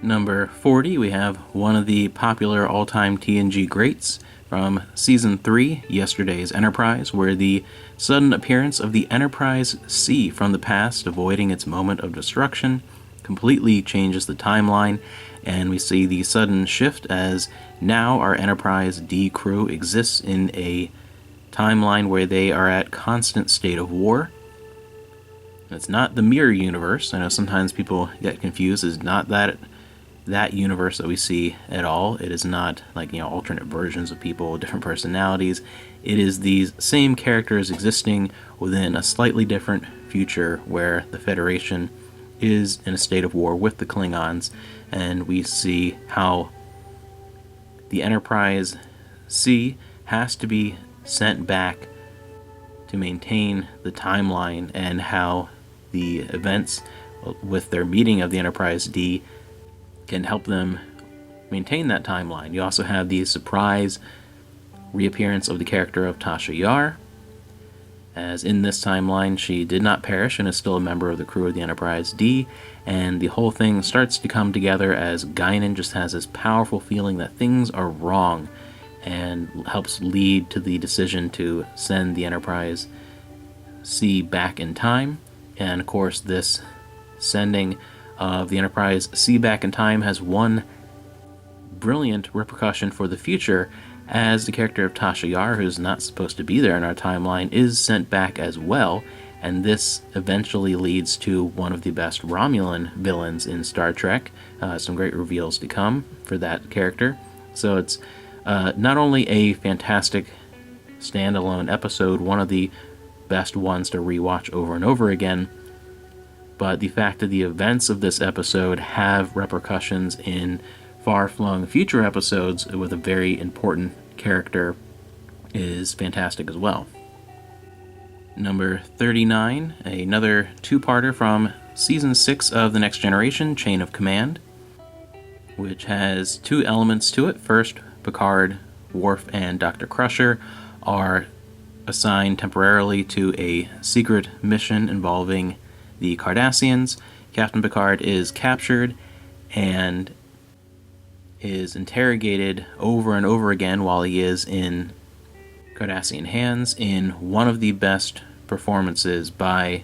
Number 40, we have one of the popular all-time TNG greats from Season 3, Yesterday's Enterprise, where the sudden appearance of the Enterprise C from the past, avoiding its moment of destruction, completely changes the timeline, and we see the sudden shift as now our Enterprise D crew exists in a timeline where they are at constant state of war. It's not the mirror universe. I know sometimes people get confused. It's not that universe that we see at all. It is not like, alternate versions of people, different personalities. It is these same characters existing within a slightly different future where the Federation is in a state of war with the Klingons, and we see how the Enterprise C has to be sent back to maintain the timeline, and how the events with their meeting of the Enterprise D can help them maintain that timeline. You also have the surprise reappearance of the character of Tasha Yar, as in this timeline she did not perish and is still a member of the crew of the Enterprise D, and the whole thing starts to come together as Guinan just has this powerful feeling that things are wrong, and helps lead to the decision to send the Enterprise C back in time. And of course, this sending of the Enterprise C back in time has one brilliant repercussion for the future, as the character of Tasha Yar, who's not supposed to be there in our timeline, is sent back as well, and this eventually leads to one of the best Romulan villains in Star Trek. Some great reveals to come for that character. So it's not only a fantastic standalone episode, one of the best ones to rewatch over and over again, but the fact that the events of this episode have repercussions in far-flung future episodes with a very important character is fantastic as well. Number 39, another two-parter from Season 6 of The Next Generation, Chain of Command, which has two elements to it. First, Picard, Worf, and Dr. Crusher are assigned temporarily to a secret mission involving the Cardassians. Captain Picard is captured and is interrogated over and over again while he is in Cardassian hands, in one of the best performances by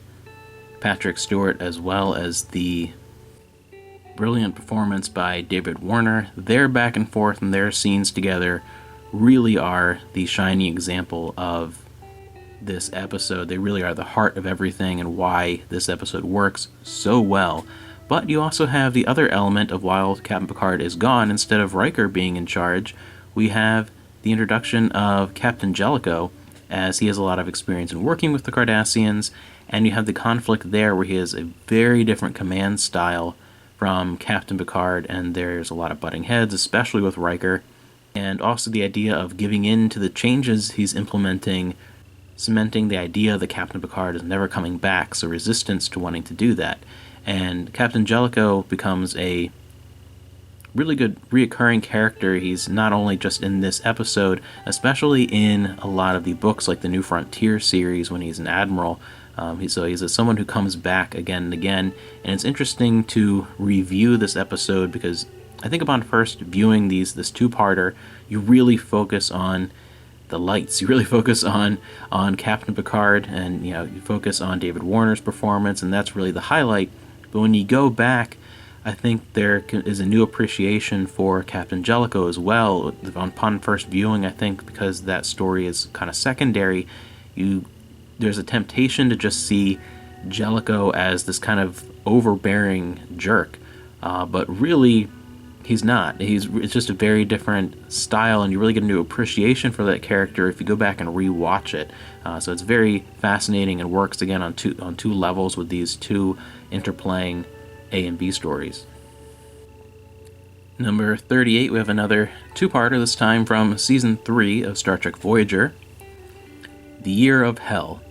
Patrick Stewart, as well as the brilliant performance by David Warner. Their back and forth and their scenes together really are the shining example of this episode. They really are the heart of everything and why this episode works so well. But you also have the other element of, while Captain Picard is gone, instead of Riker being in charge, we have the introduction of Captain Jellicoe, as he has a lot of experience in working with the Cardassians, and you have the conflict there where he has a very different command style from Captain Picard, and there's a lot of butting heads, especially with Riker, and also the idea of giving in to the changes he's implementing, cementing the idea that Captain Picard is never coming back, so resistance to wanting to do that. And Captain Jellicoe becomes a really good reoccurring character. He's not only just in this episode, especially in a lot of the books like the New Frontier series when he's an admiral. He's someone who comes back again and again, and it's interesting to review this episode because I think upon first viewing this two-parter, you really focus on the lights. You really focus on Captain Picard, and you focus on David Warner's performance, and that's really the highlight. But when you go back, I think there is a new appreciation for Captain Jellicoe as well. Upon first viewing, I think because that story is kind of secondary, there's a temptation to just see Jellicoe as this kind of overbearing jerk, but really he's not. It's just a very different style, and you really get a new appreciation for that character if you go back and rewatch it. So it's very fascinating and works again on two levels with these two interplaying A and B stories. Number 38, we have another two-parter, this time from Season 3 of Star Trek Voyager, The Year of Hell.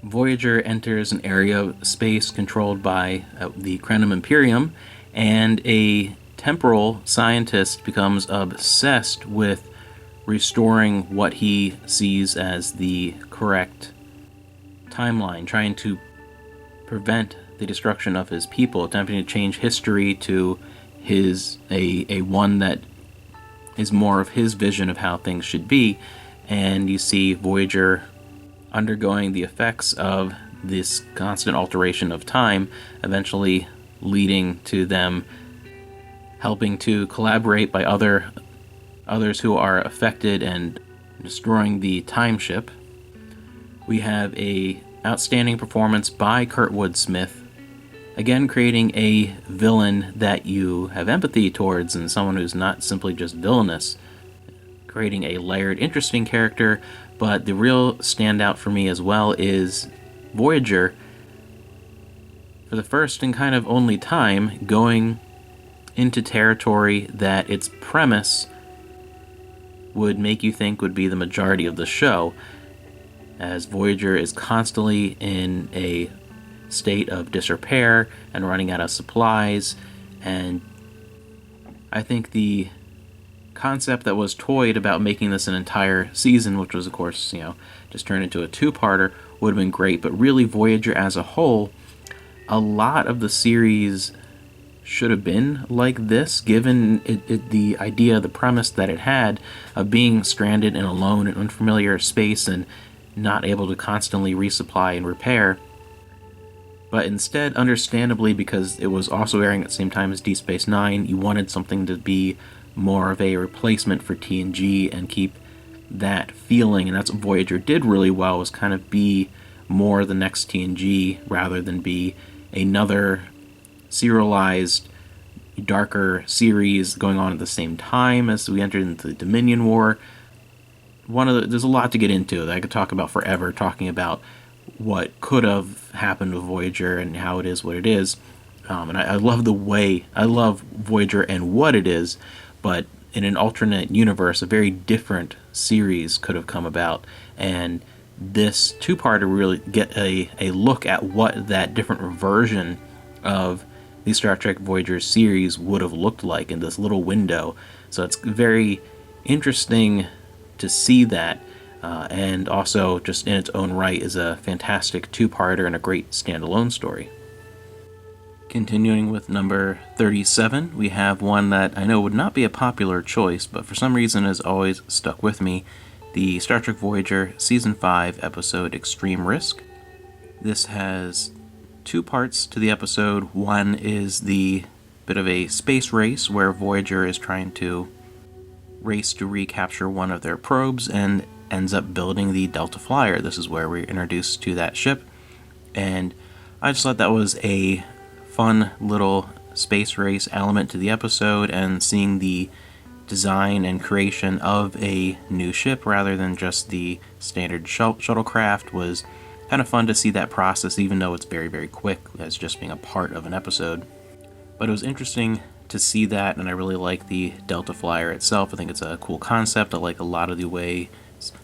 Voyager enters an area of space controlled by the Krenim Imperium, and a temporal scientist becomes obsessed with restoring what he sees as the correct timeline, trying to prevent the destruction of his people, attempting to change history to a one that is more of his vision of how things should be, and you see Voyager undergoing the effects of this constant alteration of time, eventually leading to them helping to collaborate by others who are affected and destroying the time ship. We have a outstanding performance by Kurtwood Smith, again creating a villain that you have empathy towards and someone who's not simply just villainous, creating a layered, interesting character. But the real standout for me as well is Voyager, for the first and kind of only time, going into territory that its premise would make you think would be the majority of the show, as Voyager is constantly in a state of disrepair and running out of supplies. And I think the concept that was toyed about making this an entire season, which was of course, just turned into a two-parter, would have been great. But really, Voyager as a whole, a lot of the series should have been like this, given the idea, the premise that it had of being stranded and alone in unfamiliar space and not able to constantly resupply and repair. But instead, understandably, because it was also airing at the same time as Deep Space Nine, you wanted something to be more of a replacement for TNG and keep that feeling, and that's what Voyager did really well, was kind of be more the next TNG rather than be another serialized, darker series going on at the same time as we entered into the Dominion War. There's a lot to get into that I could talk about forever, talking about what could have happened with Voyager and how it is what it is. And I love Voyager and what it is, but in an alternate universe, a very different series could have come about. And this two-parter really get a look at what that different version of the Star Trek Voyager series would have looked like in this little window. So it's very interesting to see that, and also just in its own right is a fantastic two-parter and a great standalone story. Continuing with number 37, we have one that I know would not be a popular choice, but for some reason has always stuck with me, the Star Trek Voyager Season 5 episode Extreme Risk. This has two parts to the episode. One is the bit of a space race where Voyager is trying to race to recapture one of their probes and ends up building the Delta Flyer. This is where we're introduced to that ship, and I just thought that was a fun little space race element to the episode, and seeing the design and creation of a new ship rather than just the standard shuttlecraft was kind of fun to see that process, even though it's very, very quick as just being a part of an episode. But it was interesting to see that, and I really like the Delta Flyer itself. I think it's a cool concept. I like a lot of the way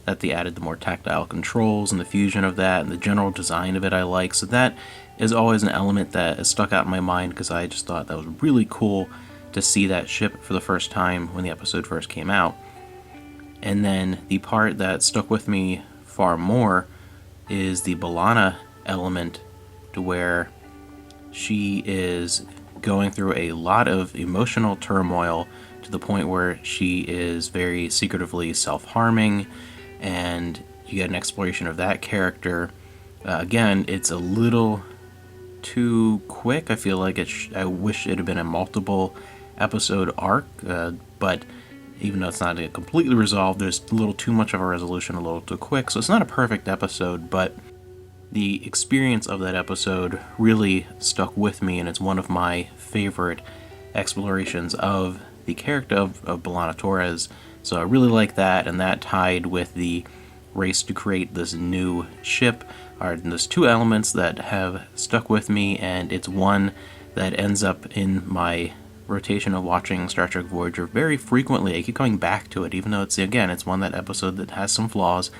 that they added the more tactile controls and the fusion of that, and the general design of it I like. So that is always an element that has stuck out in my mind, because I just thought that was really cool to see that ship for the first time when the episode first came out. And then the part that stuck with me far more is the B'Elanna element, to where she is going through a lot of emotional turmoil to the point where she is very secretively self-harming, and you get an exploration of that character. Again, it's a little too quick. I feel like I wish it had been a multiple episode arc, but even though it's not completely resolved, there's a little too much of a resolution, a little too quick. So it's not a perfect episode, but the experience of that episode really stuck with me, and it's one of my favorite explorations of the character of B'Elanna Torres. So I really like that, and that tied with the race to create this new ship are those two elements that have stuck with me, and it's one that ends up in my rotation of watching Star Trek Voyager very frequently. I keep coming back to it, even though it's one that episode that has some flaws.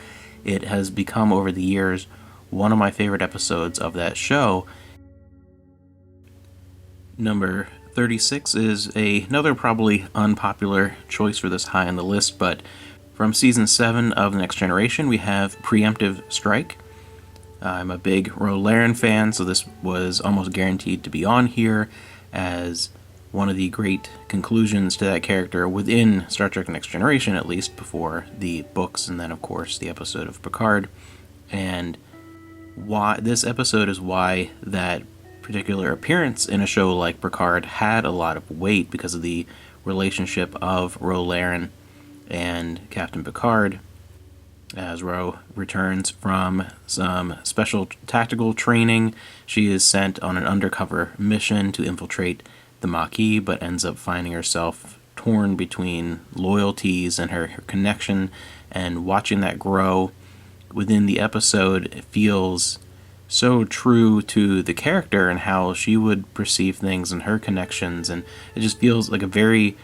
It has become, over the years, one of my favorite episodes of that show. Number 36 is another probably unpopular choice for this high on the list, but from Season 7 of The Next Generation, we have Preemptive Strike. I'm a big Rolaren fan, so this was almost guaranteed to be on here, as one of the great conclusions to that character within Star Trek Next Generation, at least before the books, and then of course the episode of Picard. And why this episode is why that particular appearance in a show like Picard had a lot of weight, because of the relationship of Ro Laren and Captain Picard, as Ro returns from some special tactical training. She is sent on an undercover mission to infiltrate the Maquis, but ends up finding herself torn between loyalties and her connection, and watching that grow within the episode, it feels so true to the character and how she would perceive things and her connections, and it just feels like a very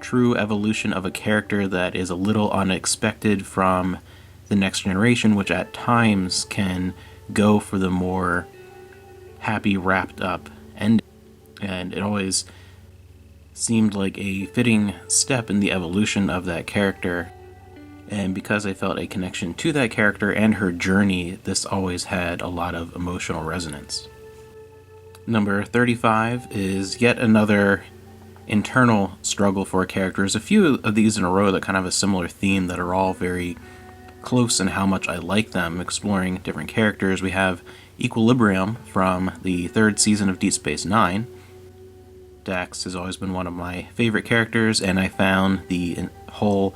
true evolution of a character that is a little unexpected from the Next Generation, which at times can go for the more happy, wrapped up ending. And it always seemed like a fitting step in the evolution of that character. And because I felt a connection to that character and her journey, this always had a lot of emotional resonance. Number 35 is yet another internal struggle for a character. There's a few of these in a row that kind of have a similar theme that are all very close in how much I like them, exploring different characters. We have Equilibrium from the third season of Deep Space Nine. Dax has always been one of my favorite characters, and I found the whole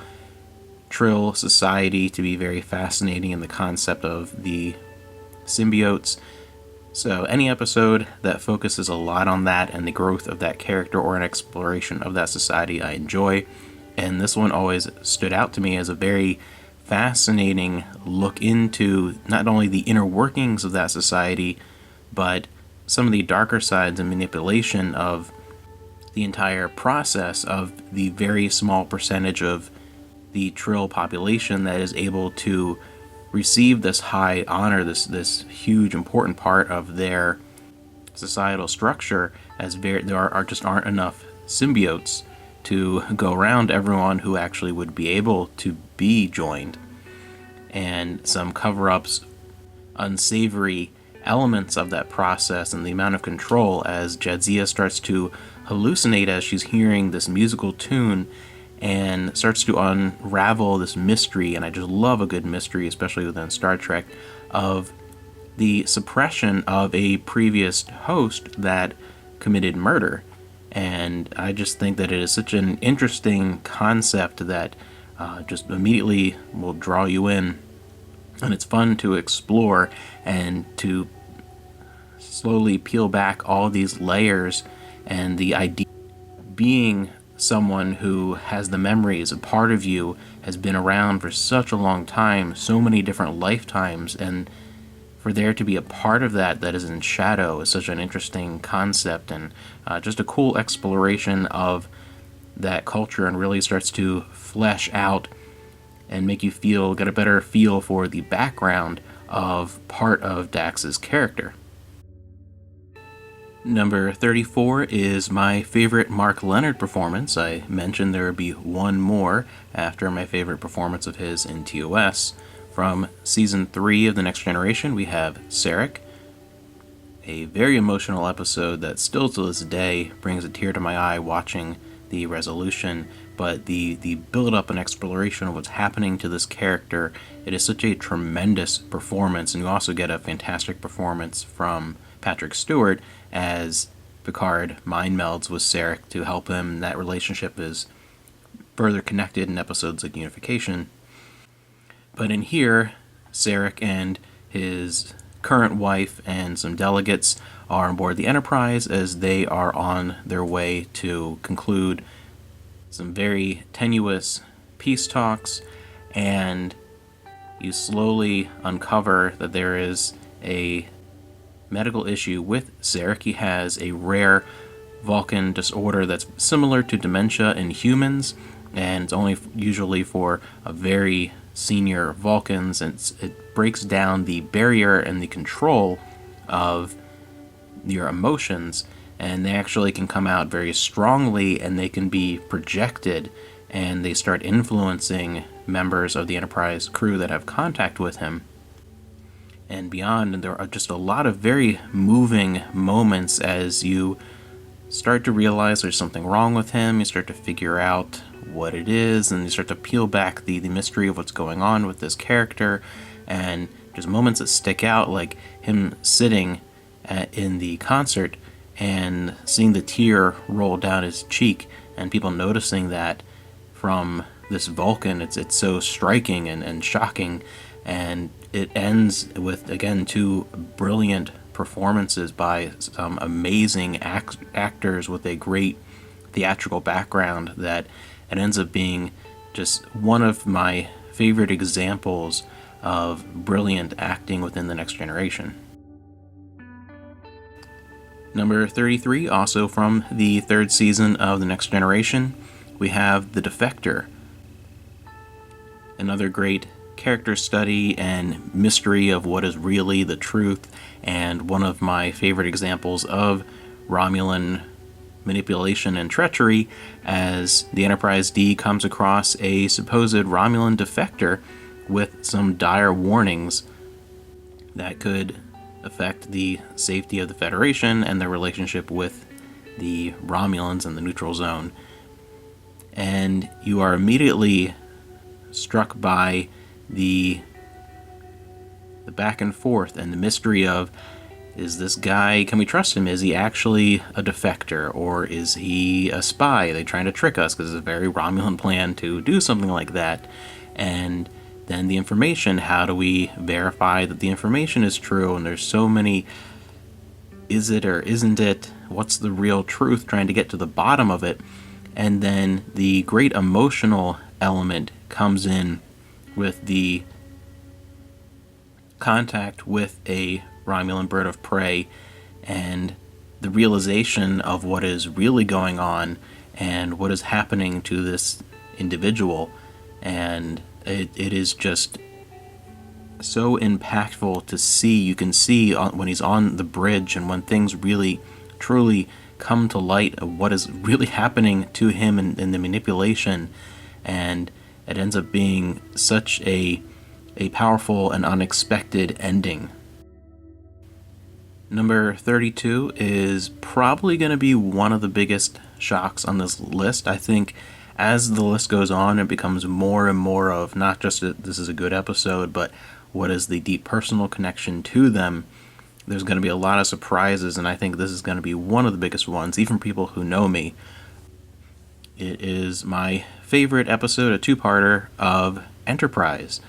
Trill society to be very fascinating in the concept of the symbiotes. So any episode that focuses a lot on that and the growth of that character or an exploration of that society, I enjoy. And this one always stood out to me as a very fascinating look into not only the inner workings of that society, but some of the darker sides and manipulation of the entire process of the very small percentage of the Trill population that is able to receive this high honor, this huge important part of their societal structure, as there just aren't enough symbiotes to go around everyone who actually would be able to be joined. And some cover-ups, unsavory elements of that process, and the amount of control as Jadzia starts to hallucinate as she's hearing this musical tune and starts to unravel this mystery. And I just love a good mystery, especially within Star Trek, of the suppression of a previous host that committed murder. And I just think that it is such an interesting concept that just immediately will draw you in. And it's fun to explore and to slowly peel back all these layers, and the idea of being someone who has the memories, a part of you has been around for such a long time, so many different lifetimes, and for there to be a part of that is in shadow is such an interesting concept, and just a cool exploration of that culture, and really starts to flesh out and make you get a better feel for the background of part of Dax's character. Number 34 is my favorite Mark Lenard performance. I mentioned there would be one more after my favorite performance of his in TOS. From Season 3 of The Next Generation, we have Sarek, a very emotional episode that still to this day brings a tear to my eye watching the resolution, but the build-up and exploration of what's happening to this character, it is such a tremendous performance. And you also get a fantastic performance from Patrick Stewart as Picard mind melds with Sarek to help him. That relationship is further connected in episodes like Unification. But in here, Sarek and his current wife and some delegates are on board the Enterprise as they are on their way to conclude some very tenuous peace talks, and you slowly uncover that there is a medical issue with Sarek. He has a rare Vulcan disorder that's similar to dementia in humans, and it's only usually for a very senior Vulcans, and it breaks down the barrier and the control of your emotions, and they actually can come out very strongly, and they can be projected, and they start influencing members of the Enterprise crew that have contact with him and beyond. And there are just a lot of very moving moments as you start to realize there's something wrong with him. You start to figure out what it is, and you start to peel back the mystery of what's going on with this character. And there's moments that stick out, like him sitting in the concert and seeing the tear roll down his cheek, and people noticing that from this Vulcan. It's so striking and shocking, and it ends with, again, two brilliant performances by some amazing actors with a great theatrical background, that it ends up being just one of my favorite examples of brilliant acting within the Next Generation. Number 33, also from the third season of the Next Generation, we have the Defector. Another great character study and mystery of what is really the truth, and one of my favorite examples of Romulan manipulation and treachery, as the Enterprise D comes across a supposed Romulan defector with some dire warnings that could affect the safety of the Federation and their relationship with the Romulans in the neutral zone. And you are immediately struck by the back and forth and the mystery of, is this guy, can we trust him? Is he actually a defector, or is he a spy? Are they trying to trick us? Because it's a very Romulan plan to do something like that. And then the information, how do we verify that the information is true? And there's so many, is it or isn't it? What's the real truth? Trying to get to the bottom of it. And then the great emotional element comes in with the contact with a Romulan bird of prey, and the realization of what is really going on and what is happening to this individual. And it is just so impactful to see. You can see when he's on the bridge and when things really truly come to light of what is really happening to him in the manipulation, and it ends up being such a powerful and unexpected ending. Number 32 is probably going to be one of the biggest shocks on this list. I think as the list goes on, it becomes more and more of not just that this is a good episode, but what is the deep personal connection to them. There's going to be a lot of surprises, and I think this is going to be one of the biggest ones, even for people who know me. It is my favorite episode, a two-parter of Enterprise.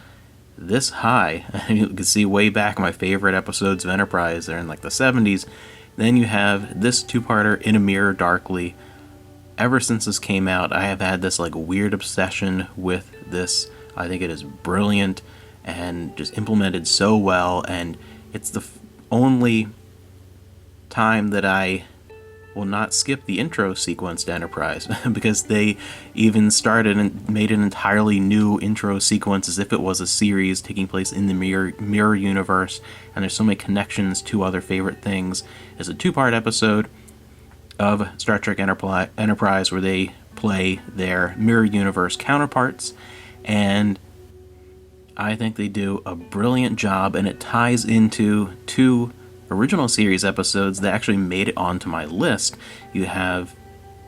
This high, you can see way back my favorite episodes of Enterprise, they're in like the 70s. Then you have this two-parter, In a Mirror Darkly. Ever since this came out, I have had this like weird obsession with this. I think it is brilliant and just implemented so well, and it's the only time that I will not skip the intro sequence to Enterprise, because they even started and made an entirely new intro sequence as if it was a series taking place in the mirror universe, and there's so many connections to other favorite things. It's a two-part episode of Star Trek Enterprise where they play their mirror universe counterparts, and I think they do a brilliant job, and it ties into two original series episodes that actually made it onto my list. You have,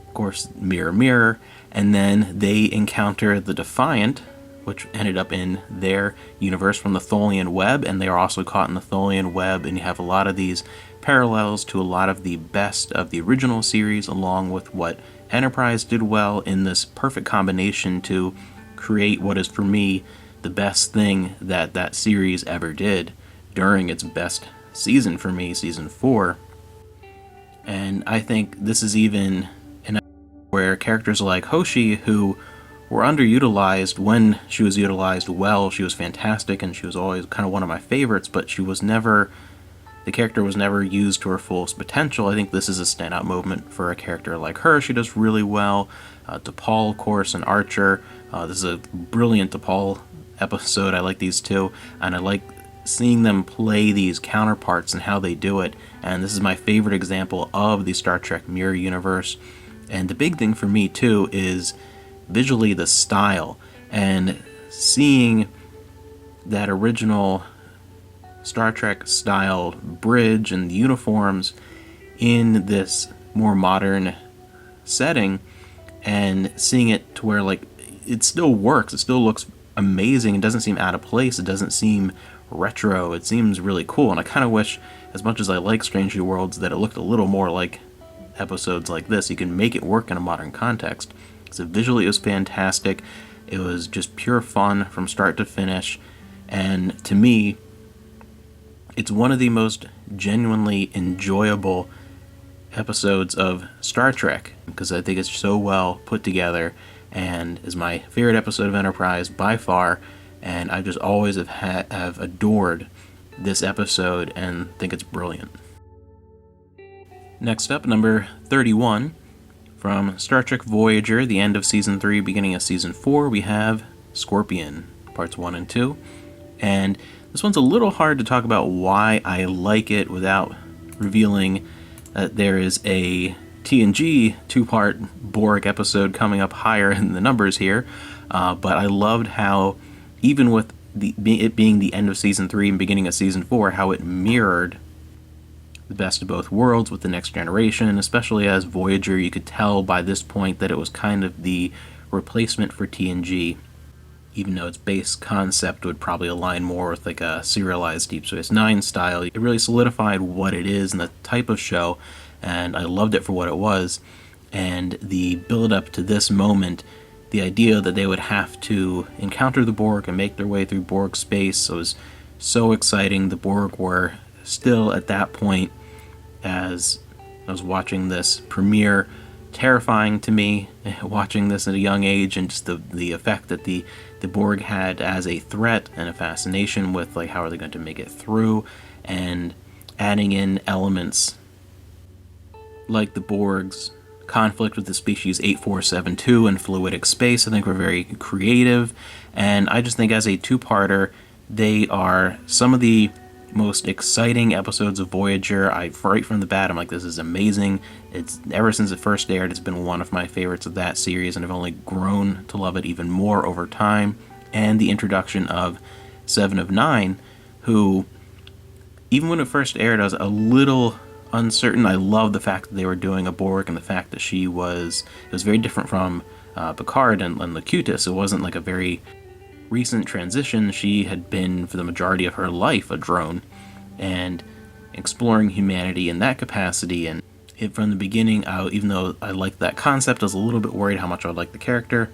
of course, Mirror Mirror, and then they encounter the Defiant, which ended up in their universe from the Tholian web, and they are also caught in the Tholian web, and you have a lot of these parallels to a lot of the best of the original series, along with what Enterprise did well in this perfect combination to create what is, for me, the best thing that that series ever did during its best season for me, season 4. And I think this is even where characters like Hoshi, who were underutilized when she was utilized well, she was fantastic and she was always kind of one of my favorites, but the character was never used to her fullest potential. I think this is a standout moment for a character like her. She does really well. T'Pol, of course, and Archer. This is a brilliant T'Pol episode. I like these two, and I like seeing them play these counterparts and how they do it. And this is my favorite example of the Star Trek mirror universe. And the big thing for me too is visually the style, and seeing that original Star Trek style bridge and the uniforms in this more modern setting, and seeing it to where like it still works, it still looks amazing, it doesn't seem out of place, it doesn't seem retro, it seems really cool. And I kind of wish, as much as I like Strange New Worlds, that it looked a little more like episodes like this. You can make it work in a modern context. So visually it was fantastic, it was just pure fun from start to finish, and to me it's one of the most genuinely enjoyable episodes of Star Trek, because I think it's so well put together and is my favorite episode of Enterprise by far. And I just always have adored this episode and think it's brilliant. Next up, number 31, from Star Trek Voyager, the end of Season 3, beginning of Season 4, we have Scorpion, Parts 1 and 2. And this one's a little hard to talk about why I like it without revealing that there is a TNG two-part Borg episode coming up higher in the numbers here. But I loved how, even with it being the end of Season 3 and beginning of Season 4, how it mirrored the best of both worlds with the Next Generation, especially as Voyager, you could tell by this point that it was kind of the replacement for TNG, even though its base concept would probably align more with like a serialized Deep Space Nine style. It really solidified what it is and the type of show, and I loved it for what it was. And the build-up to this moment, the idea that they would have to encounter the Borg and make their way through Borg space, was so exciting. The Borg were still at that point, as I was watching this premiere, terrifying to me, watching this at a young age, and just the effect that the Borg had as a threat and a fascination with like how are they going to make it through, and adding in elements like the Borg's conflict with the species 8472 in fluidic space. I think were very creative, and I just think as a two-parter, they are some of the most exciting episodes of Voyager. Right from the bat, I'm like, this is amazing. It's ever since it first aired, it's been one of my favorites of that series, and I've only grown to love it even more over time. And the introduction of Seven of Nine, who, even when it first aired, I was a little uncertain. I love the fact that they were doing a Borg, and the fact that it was very different from Picard and Locutus. It wasn't like a very recent transition. She had been, for the majority of her life, a drone, and exploring humanity in that capacity. And from the beginning, even though I liked that concept, I was a little bit worried how much I would like the character,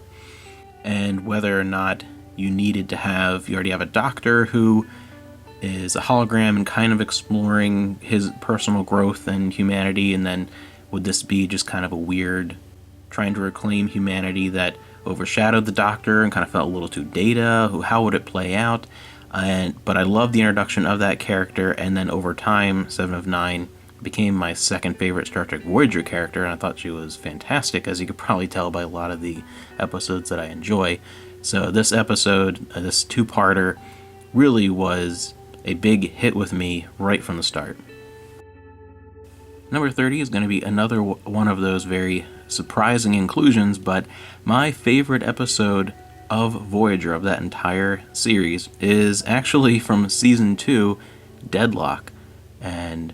and whether or not you already have a doctor who is a hologram and kind of exploring his personal growth and humanity, and then would this be just kind of a weird trying to reclaim humanity that overshadowed the Doctor and kind of felt a little too Data? How would it play out? But I love the introduction of that character, and then over time, Seven of Nine became my second favorite Star Trek Voyager character, and I thought she was fantastic, as you could probably tell by a lot of the episodes that I enjoy. So this episode, this two-parter, really was a big hit with me right from the start. Number 30 is going to be another one of those very surprising inclusions, but my favorite episode of Voyager, of that entire series, is actually from Season 2, Deadlock. And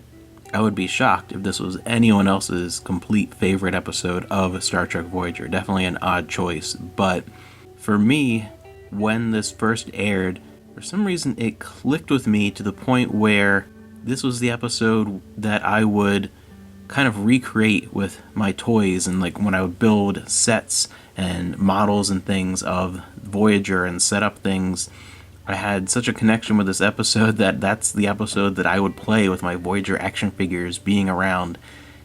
I would be shocked if this was anyone else's complete favorite episode of Star Trek Voyager. Definitely an odd choice, but for me, when this first aired, for some reason it clicked with me to the point where this was the episode that I would kind of recreate with my toys, and like when I would build sets and models and things of Voyager and set up things. I had such a connection with this episode that's the episode that I would play with my Voyager action figures, being around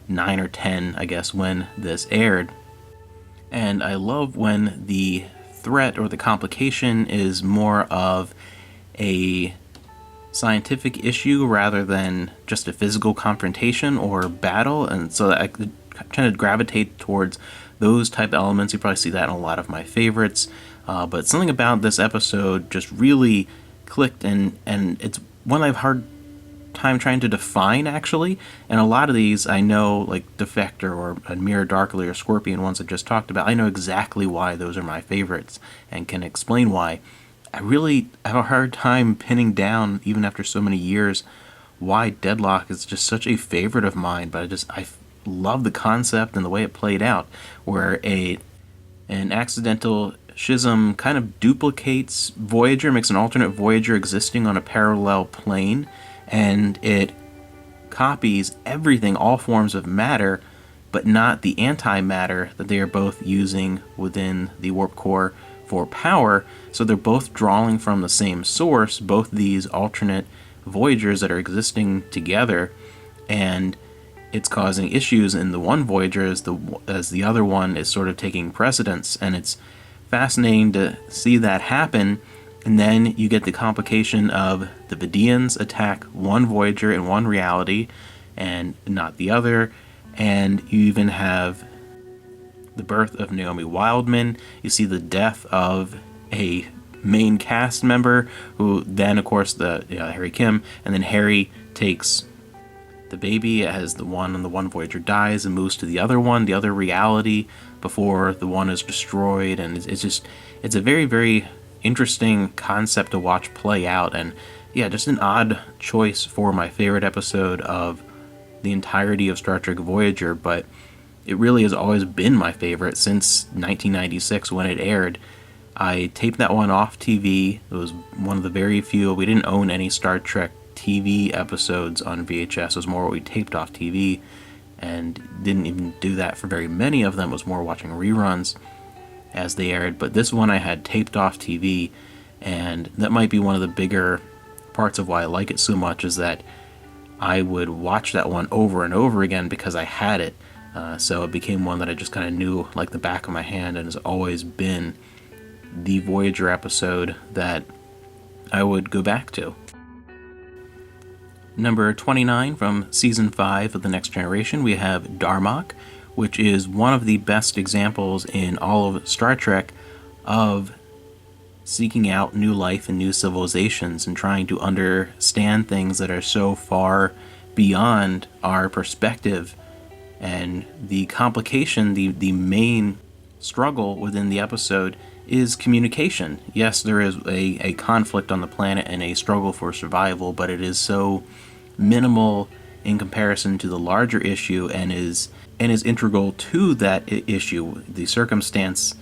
9 or 10, I guess, when this aired. And I love when the threat or the complication is more of a scientific issue rather than just a physical confrontation or battle, and so I could kind of gravitate towards those type of elements. You probably see that in a lot of my favorites, but something about this episode just really clicked, and it's one I've hard time trying to define, actually. And a lot of these I know, like Defector or Mirror Darkly or Scorpion, ones I just talked about, I know exactly why those are my favorites and can explain why. I really have a hard time pinning down, even after so many years, why Deadlock is just such a favorite of mine, but I love the concept and the way it played out, where an accidental schism kind of duplicates Voyager, makes an alternate Voyager existing on a parallel plane, and it copies everything, all forms of matter, but not the antimatter that they are both using within the warp core for power. So they're both drawing from the same source, both these alternate Voyagers that are existing together, and it's causing issues in the one Voyager as the other one is sort of taking precedence. And it's fascinating to see that happen. And then you get the complication of the Vidians attack one Voyager in one reality and not the other. And you even have the birth of Naomi Wildman. You see the death of a main cast member, who then, of course, Harry Kim, and then Harry takes the baby as the one Voyager dies and moves to the other reality before the one is destroyed. And it's a very, very interesting concept to watch play out. And yeah, just an odd choice for my favorite episode of the entirety of Star Trek Voyager, but it really has always been my favorite since 1996 when it aired. I taped that one off TV. It was one of the very few. We didn't own any Star Trek TV episodes on VHS. It was more what we taped off TV, and didn't even do that for very many of them. It was more watching reruns as they aired. But this one I had taped off TV, and that might be one of the bigger parts of why I like it so much, is that I would watch that one over and over again because I had it. So it became one that I just kind of knew like the back of my hand, and has always been the Voyager episode that I would go back to. Number 29 from Season 5 of The Next Generation, we have Darmok, which is one of the best examples in all of Star Trek of seeking out new life and new civilizations and trying to understand things that are so far beyond our perspective. And the complication, the main struggle within the episode is communication. Yes, there is a conflict on the planet and a struggle for survival, but it is so minimal in comparison to the larger issue, and is integral to that issue. The circumstance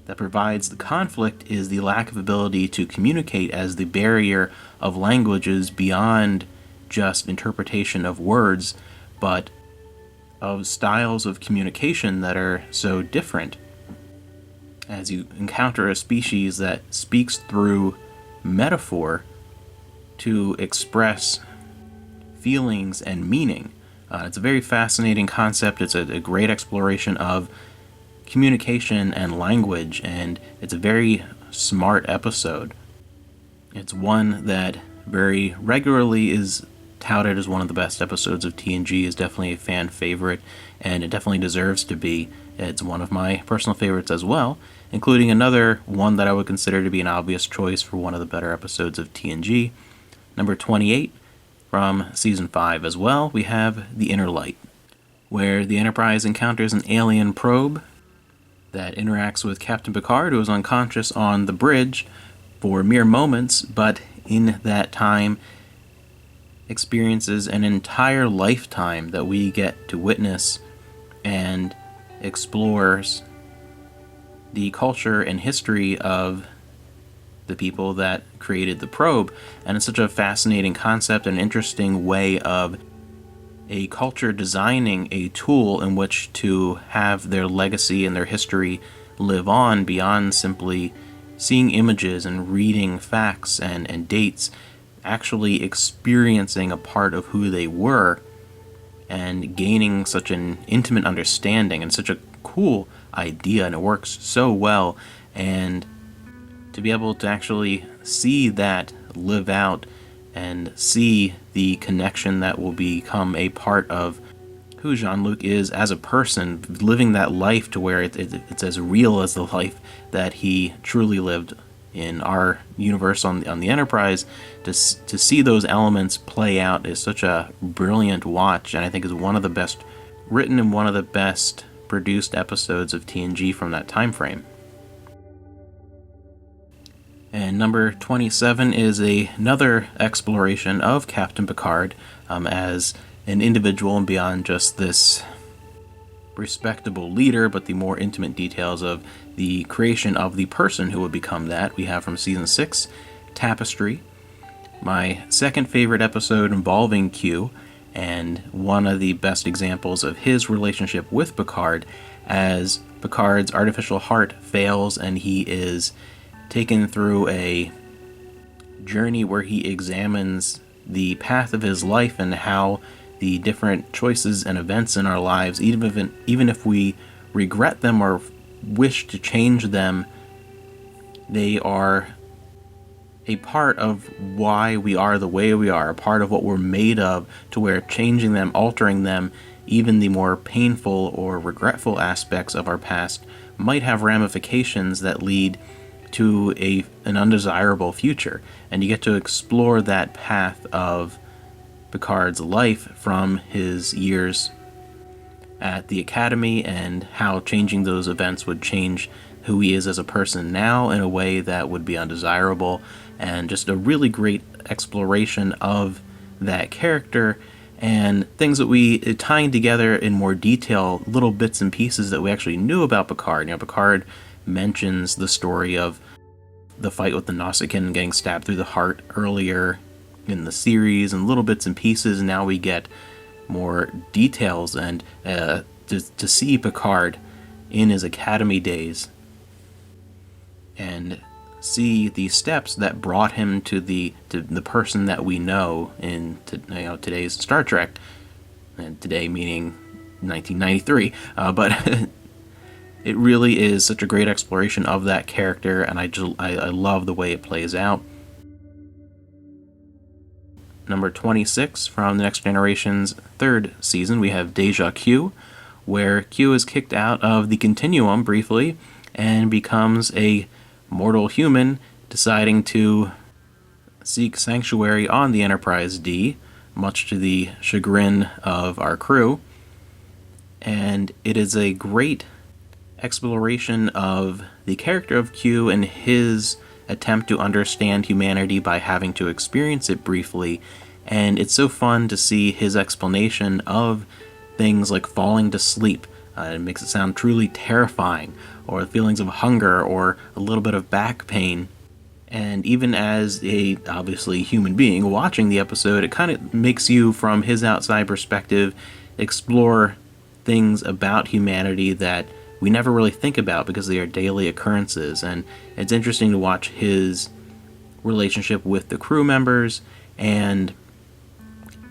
that provides the conflict is the lack of ability to communicate, as the barrier of languages beyond just interpretation of words, but of styles of communication that are so different. As you encounter a species that speaks through metaphor to express feelings and meaning. It's a very fascinating concept. It's a great exploration of communication and language, and it's a very smart episode. It's one that very regularly is touted as one of the best episodes of TNG, is definitely a fan favorite, and it definitely deserves to be. It's one of my personal favorites as well, including another one that I would consider to be an obvious choice for one of the better episodes of TNG. Number 28 from Season 5 as well, we have The Inner Light, where the Enterprise encounters an alien probe that interacts with Captain Picard, who is unconscious on the bridge for mere moments, but in that time experiences an entire lifetime that we get to witness, and explores the culture and history of the people that created the probe. And it's such a fascinating concept, an interesting way of a culture designing a tool in which to have their legacy and their history live on beyond simply seeing images and reading facts and dates, actually experiencing a part of who they were and gaining such an intimate understanding, and such a cool idea, and it works so well. And to be able to actually see that live out and see the connection that will become a part of who Jean-Luc is as a person, living that life to where it's as real as the life that he truly lived in our universe on the Enterprise. To see those elements play out is such a brilliant watch, and I think is one of the best written and one of the best produced episodes of TNG from that time frame. And number 27 is another exploration of Captain Picard as an individual, and beyond just this respectable leader, but the more intimate details of the creation of the person who would become that, we have from Season 6, Tapestry. My second favorite episode involving Q, and one of the best examples of his relationship with Picard, as Picard's artificial heart fails and he is taken through a journey where he examines the path of his life and how the different choices and events in our lives, even if we regret them or wish to change them, they are a part of why we are the way we are, a part of what we're made of, to where changing them, altering them, even the more painful or regretful aspects of our past might have ramifications that lead to an undesirable future. And you get to explore that path of Picard's life from his years at the Academy and how changing those events would change who he is as a person now in a way that would be undesirable, and just a really great exploration of that character and things that we tying together in more detail, little bits and pieces that we actually knew about Picard. Picard mentions the story of the fight with the Nausicaan getting stabbed through the heart earlier in the series, and little bits and pieces. Now we get more details, and to see Picard in his Academy days and see the steps that brought him to the person that we know in today's Star Trek, and today meaning 1993, but it really is such a great exploration of that character, and I love the way it plays out. Number 26 from the Next Generation's third season, we have Deja Q, where Q is kicked out of the Continuum briefly and becomes a mortal human, deciding to seek sanctuary on the Enterprise D, much to the chagrin of our crew. And it is a great exploration of the character of Q and his attempt to understand humanity by having to experience it briefly. And it's so fun to see his explanation of things like falling to sleep. It makes it sound truly terrifying, or feelings of hunger, or a little bit of back pain. And even as a obviously human being watching the episode, it kind of makes you, from his outside perspective, explore things about humanity that we never really think about because they are daily occurrences. And it's interesting to watch his relationship with the crew members, and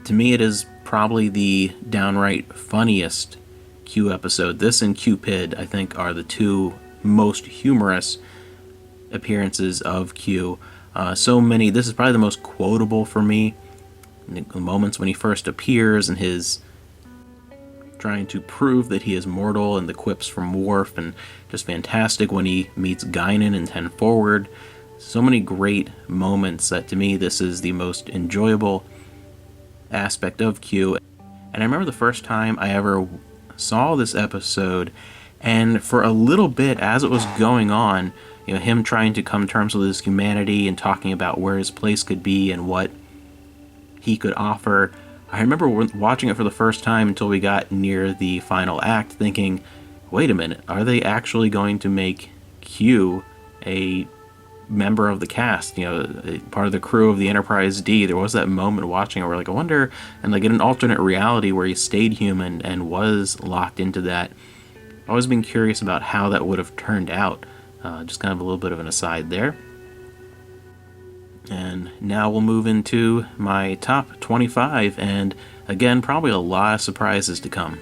to me it is probably the downright funniest Q episode. This and Cupid, I think, are the two most humorous appearances of Q. This is probably the most quotable for me. The moments when he first appears and his trying to prove that he is mortal, and the quips from Worf, and just fantastic when he meets Guinan in 10 Forward. So many great moments that, to me, this is the most enjoyable aspect of Q. And I remember the first time I ever saw this episode, and for a little bit as it was going on, him trying to come to terms with his humanity and talking about where his place could be and what he could offer. I remember watching it for the first time until we got near the final act, thinking, wait a minute, are they actually going to make Q a member of the cast, part of the crew of the Enterprise D? There was that moment watching it where, I wonder, and in an alternate reality where he stayed human and was locked into that. I've always been curious about how that would have turned out. Just kind of a little bit of an aside there. And now we'll move into my top 25, and again, probably a lot of surprises to come.